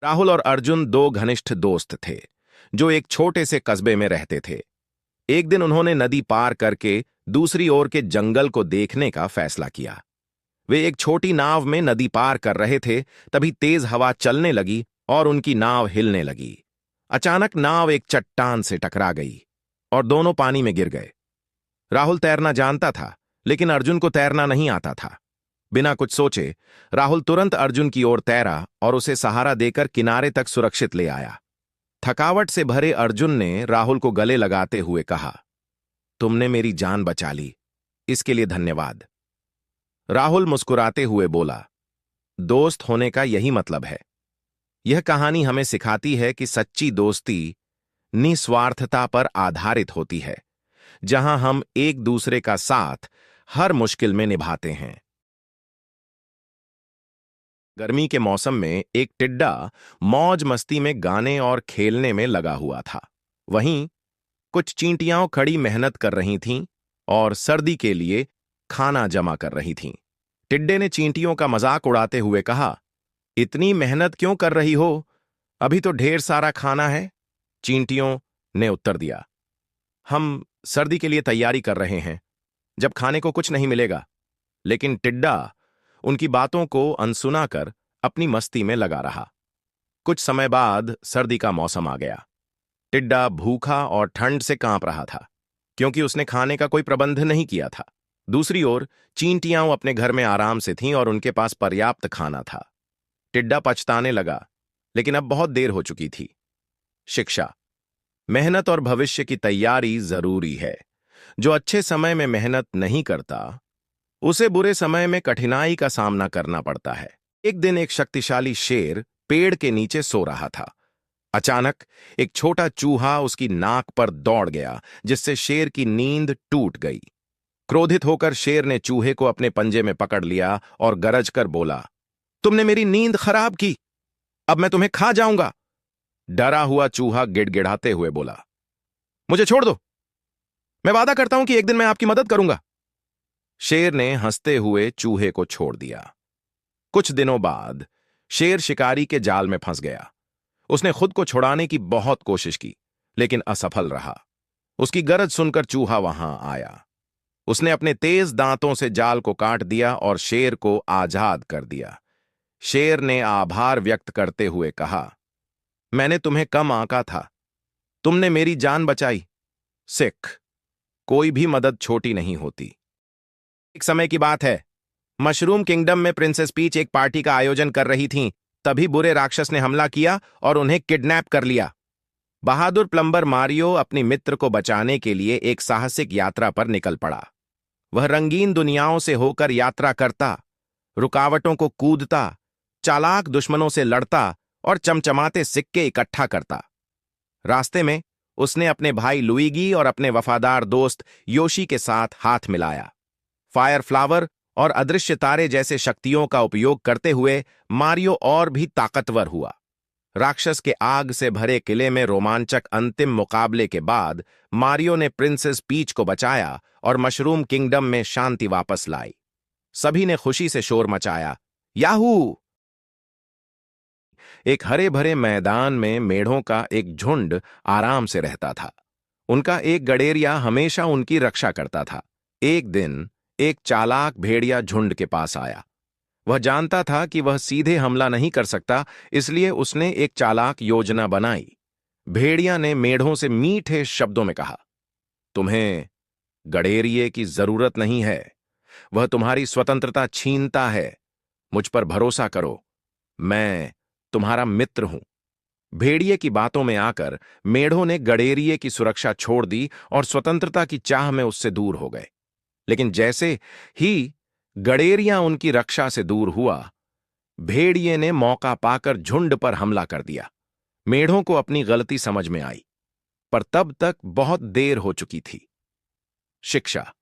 राहुल और अर्जुन दो घनिष्ठ दोस्त थे जो एक छोटे से कस्बे में रहते थे। एक दिन उन्होंने नदी पार करके दूसरी ओर के जंगल को देखने का फैसला किया। वे एक छोटी नाव में नदी पार कर रहे थे, तभी तेज हवा चलने लगी और उनकी नाव हिलने लगी। अचानक नाव एक चट्टान से टकरा गई और दोनों पानी में गिर गए। राहुल तैरना जानता था, लेकिन अर्जुन को तैरना नहीं आता था। बिना कुछ सोचे राहुल तुरंत अर्जुन की ओर तैरा और उसे सहारा देकर किनारे तक सुरक्षित ले आया। थकावट से भरे अर्जुन ने राहुल को गले लगाते हुए कहा, तुमने मेरी जान बचा ली, इसके लिए धन्यवाद। राहुल मुस्कुराते हुए बोला, दोस्त होने का यही मतलब है। यह कहानी हमें सिखाती है कि सच्ची दोस्ती निस्वार्थता पर आधारित होती है, जहां हम एक दूसरे का साथ हर मुश्किल में निभाते हैं। गर्मी के मौसम में एक टिड्डा मौज मस्ती में गाने और खेलने में लगा हुआ था। वहीं कुछ चींटियां खड़ी मेहनत कर रही थीं और सर्दी के लिए खाना जमा कर रही थीं। टिड्डे ने चींटियों का मजाक उड़ाते हुए कहा, इतनी मेहनत क्यों कर रही हो? अभी तो ढेर सारा खाना है। चींटियों ने उत्तर दिया, हम सर्दी के लिए तैयारी कर रहे हैं, जब खाने को कुछ नहीं मिलेगा। लेकिन टिड्डा उनकी बातों को अनसुना कर अपनी मस्ती में लगा रहा। कुछ समय बाद सर्दी का मौसम आ गया। टिड्डा भूखा और ठंड से कांप रहा था, क्योंकि उसने खाने का कोई प्रबंध नहीं किया था। दूसरी ओर चींटियां अपने घर में आराम से थीं और उनके पास पर्याप्त खाना था। टिड्डा पछताने लगा, लेकिन अब बहुत देर हो चुकी थी। शिक्षा, मेहनत और भविष्य की तैयारी जरूरी है। जो अच्छे समय में मेहनत नहीं करता, उसे बुरे समय में कठिनाई का सामना करना पड़ता है। एक दिन एक शक्तिशाली शेर पेड़ के नीचे सो रहा था। अचानक एक छोटा चूहा उसकी नाक पर दौड़ गया, जिससे शेर की नींद टूट गई। क्रोधित होकर शेर ने चूहे को अपने पंजे में पकड़ लिया और गरज कर बोला, तुमने मेरी नींद खराब की, अब मैं तुम्हें खा जाऊंगा। डरा हुआ चूहा गिड़गिड़ाते हुए बोला, मुझे छोड़ दो, मैं वादा करता हूं कि एक दिन मैं आपकी मदद करूंगा। शेर ने हंसते हुए चूहे को छोड़ दिया। कुछ दिनों बाद शेर शिकारी के जाल में फंस गया। उसने खुद को छुड़ाने की बहुत कोशिश की, लेकिन असफल रहा। उसकी गरज सुनकर चूहा वहां आया। उसने अपने तेज दांतों से जाल को काट दिया और शेर को आजाद कर दिया। शेर ने आभार व्यक्त करते हुए कहा, मैंने तुम्हें कम आंका था, तुमने मेरी जान बचाई। सिख, कोई भी मदद छोटी नहीं होती। एक समय की बात है, मशरूम किंगडम में प्रिंसेस पीच एक पार्टी का आयोजन कर रही थीं। तभी बुरे राक्षस ने हमला किया और उन्हें किडनैप कर लिया। बहादुर प्लम्बर मारियो अपनी मित्र को बचाने के लिए एक साहसिक यात्रा पर निकल पड़ा। वह रंगीन दुनियाओं से होकर यात्रा करता, रुकावटों को कूदता, चालाक दुश्मनों से लड़ता और चमचमाते सिक्के इकट्ठा करता। रास्ते में उसने अपने भाई लुईगी और अपने वफादार दोस्त योशी के साथ हाथ मिलाया। फायर फ्लावर और अदृश्य तारे जैसे शक्तियों का उपयोग करते हुए मारियो और भी ताकतवर हुआ। राक्षस के आग से भरे किले में रोमांचक अंतिम मुकाबले के बाद मारियो ने प्रिंसेस पीच को बचाया और मशरूम किंगडम में शांति वापस लाई। सभी ने खुशी से शोर मचाया, याहू! एक हरे भरे मैदान में मेढ़ों का एक झुंड आराम से रहता था। उनका एक गडेरिया हमेशा उनकी रक्षा करता था। एक दिन एक चालाक भेड़िया झुंड के पास आया। वह जानता था कि वह सीधे हमला नहीं कर सकता, इसलिए उसने एक चालाक योजना बनाई। भेड़िया ने मेढ़ों से मीठे शब्दों में कहा, तुम्हें गडेरिये की जरूरत नहीं है, वह तुम्हारी स्वतंत्रता छीनता है। मुझ पर भरोसा करो, मैं तुम्हारा मित्र हूं। भेड़िए की बातों में आकर मेढ़ों ने गडेरिये की सुरक्षा छोड़ दी और स्वतंत्रता की चाह में उससे दूर हो गए। लेकिन जैसे ही गडेरिया उनकी रक्षा से दूर हुआ, भेड़िए ने मौका पाकर झुंड पर हमला कर दिया। मेढ़ों को अपनी गलती समझ में आई, पर तब तक बहुत देर हो चुकी थी। शिक्षा,